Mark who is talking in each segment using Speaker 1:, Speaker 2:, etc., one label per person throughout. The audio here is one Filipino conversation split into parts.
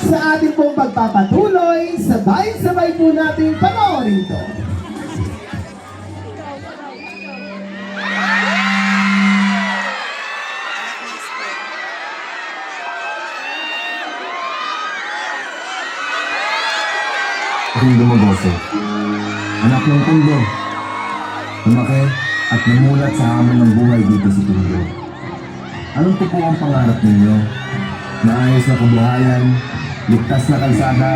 Speaker 1: sa ating pong pagpapatuloy, sabay-sabay po natin panoorin ito.
Speaker 2: Aking Dumagoso, anak ng Tondo, lumaki at namulat sa hamon ng buhay dito sa Tondo. Anong po ang pangarap ninyo? Maayos na kabuhayan, ligtas na kalsada,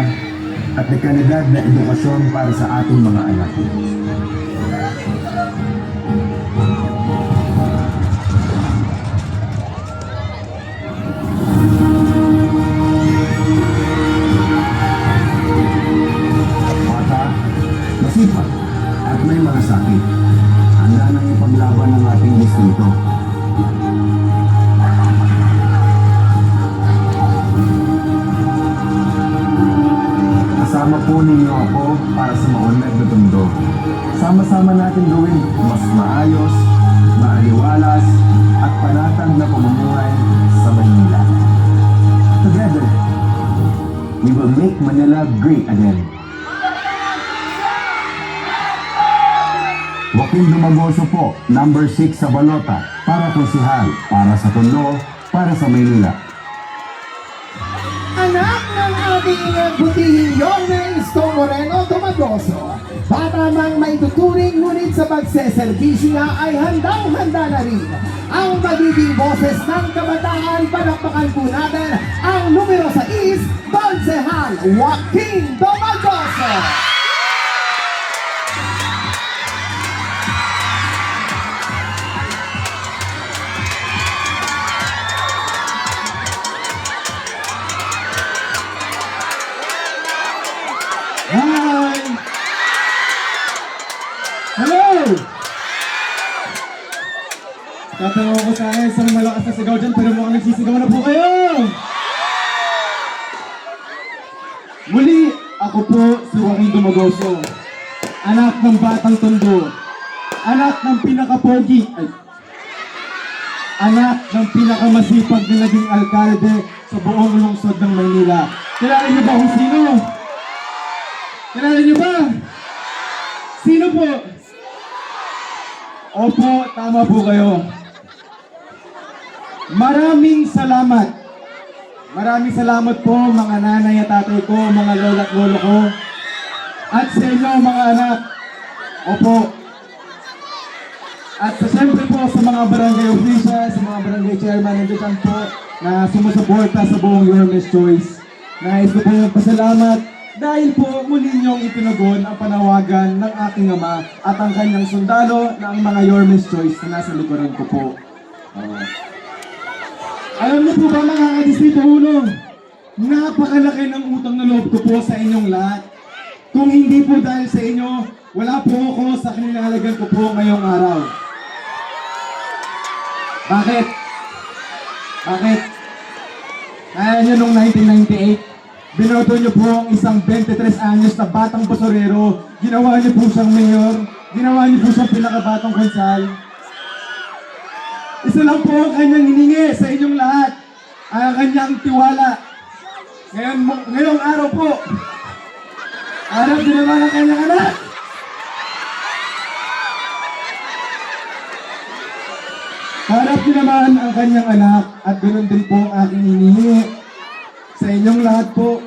Speaker 2: at may kalidad na edukasyon para sa ating mga anak. Bata, masipag, at may mga sakit. Handa nang ipaglaban ng ating distrito. Kasama po ninyo ako para sa maunlad na Tondo. Sama-sama natin gawin mas maayos, maaliwalas, at panatag na pamumuhay sa Manila. Together, we will make Manila great again. Joaquin Dumagoso po, number 6 sa balota, para konsihal, para sa Tondo, para sa Maynila.
Speaker 1: Anak ng ating butihing Yorme Isko Moreno Dumagoso, bata mang maituturing ngunit sa pagseservisyo niya ay handang-handa na rin ang magiging boses ng kabataan. Palakpakan po natin ang numero 6, Konsehal Joaquin Dumagoso.
Speaker 3: Hi! Hello! Tatanong ko sa akin, isang malakas na sigaw dyan, pero mukhang nagsisigaw na po kayo! Muli, ako po si Joaquin Dumagoso, anak ng Batang Tondo, anak ng pinakapogi, anak ng pinakamasipag na naging alkalde sa buong lungsod ng Maynila. Kilala niyo ba kung sino? Kilala niyo ba? Sino po? Opo, tama po kayo. Maraming salamat. Maraming salamat po mga nanay at tatay ko, mga lola at lolo ko. At sa inyo mga anak. Opo. At siyempre po sa mga barangay officials, sa mga barangay chairman, nandiyan po na sumusuporta sa buong Yorme's Choice. Nais ko po magpasalamat dahil po muli niyong itinugon ang panawagan ng aking ama at ang kanyang sundalo na ang mga Yorme's Choice na nasa likuran ko po. Alam niyo po ba mga kadistrito ulo, napakalaki ng utang na loob ko po sa inyong lahat. Kung hindi po dahil sa inyo, wala po ako sa kinilalagan ko po ngayong araw. Bakit? Bakit? Kaya niyo nung 1998, binoto niyo po ang isang 23 anyos na batang basurero, ginawa niyo po siyang mayor, ginawa niyo po siyang pinakabatang konsal. Isa lang po ang kanyang hiningi sa inyong lahat, ang kanyang tiwala. Ngayong araw po, harap din naman ang kanyang anak. Harap din naman ang kanyang anak at ganoon din po ang aking hinihingi sa inyong lahat po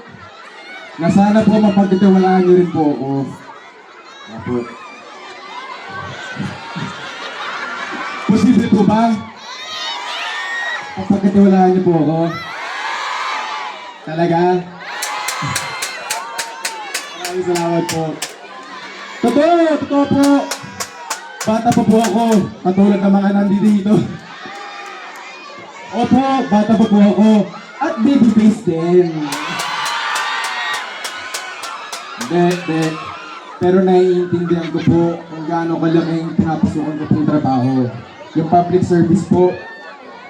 Speaker 3: na sana po mapagtitiwalaan niyo rin po ako. Apo. Posible po ba? Mapagtitiwalaan niyo po ako? Talaga? Maraming salamat po. Totoo po. Bata pa po ako, katulad ng mga nandito dito. Opo, bata pa po ako. At baby face din. Hindi. Pero naiintindihan ko po kung gaano kalaking pinapasukan ko pong trabaho. Yung public service po,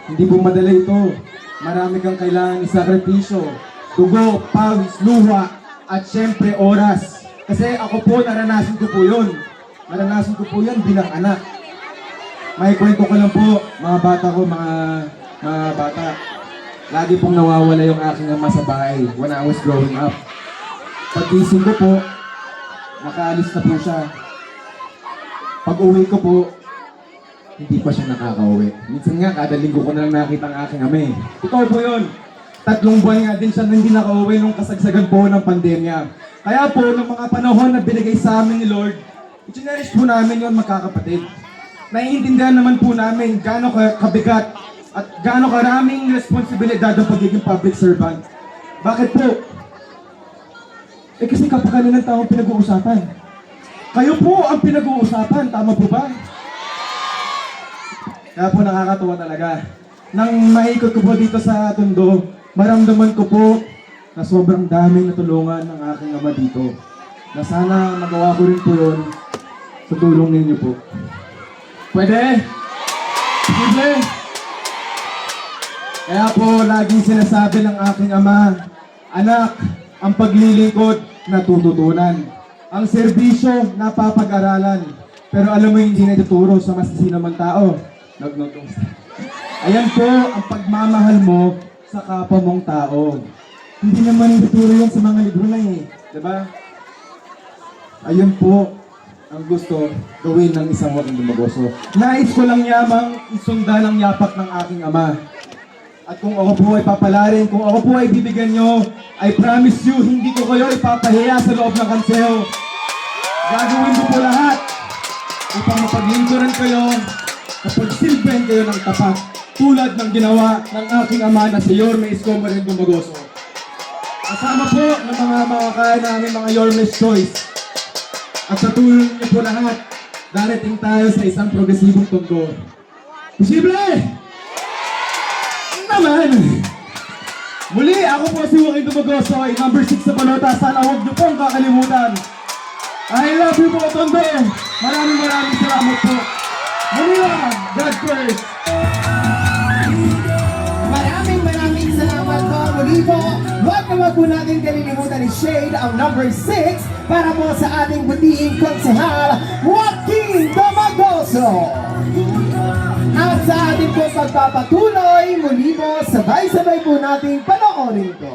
Speaker 3: hindi po madala ito. Marami kang kailangan isakripisyo. Dugo, pawis, luha, at syempre oras. Kasi ako po, naranasan ko po yun. Naranasan ko po yan bilang anak. May kwento ko lang po, mga bata ko, mga bata. lagi pong nawawala yung aking ama sa bahay when I was growing up. Pag-ising ko po, nakaalis na po siya. Pag-uwi ko po, hindi pa siya nakaka-uwi. Minsan nga, kada linggo ko na lang nakita ang aking ama eh. Totoo po yun. 3 buwan nga din siya na hindi nakauwi nung kasagsagan po ng pandemya. Kaya po, nung mga panahon na binigay sa amin ni Lord, itinerish po namin yun magkakapatid. Naiintindihan naman po namin gaano kabigat at gaano karaming responsibilidad ang pagiging public servant. Bakit po? Eh kasi kapakanan ng taong pinag-uusapan. Kayo po ang pinag-uusapan, tama po ba? Kaya po nakakatuwa talaga. Nang maikot ko po dito sa Tondo, maramdaman ko po na sobrang daming natulungan ng aking ama dito. Na sana magawa ko rin po yun sa tulong ninyo po. Pwede? Sige. Kaya po laging sinasabi ng aking ama, anak, ang paglilingkod natututunan. Ang serbisyo napapag-aralan. Pero alam mo hindi na ituturo sa masisinamang tao. Ayan po ang pagmamahal mo sa kapwa mong tao. Hindi naman ituturo yan sa mga libro lang eh. Diba? Ayun po ang gusto gawin ng isang Joaquin Dumagoso. Nais ko lang yamang isundan ang yapak ng aking ama. At kung ako po ay papalarin, kung ako po ay bibigyan nyo, I promise you, hindi ko kayo ipapahiya sa loob ng kanseho. Gagawin ko po lahat upang mapaglingkuran kayo, kapagsilbihan kayo ng tapat, tulad ng ginawa ng aking ama na si Yorme Isko Moreno Dumagoso. Kasama po ng mga kaya namin mga Yorme's Choice. At sa tulong niyo po lahat, darating tayo sa isang progresibong Tondo. Posible! Naman! Muli, ako po si Joaquin Dumagoso, ay number 6 sa balota. Sana huwag niyo pong kakalimutan. I love you po, Tondo! Maraming salamat po. Manila, God first!
Speaker 1: Maraming salamat po. Muli po, wag po natin kalilimutan ni Shade ang number 6 para po sa ating butihing konsehal, Joaquin Dumagoso. At sa ating po pagpapatuloy, muli po, sabay-sabay po nating panoorin to.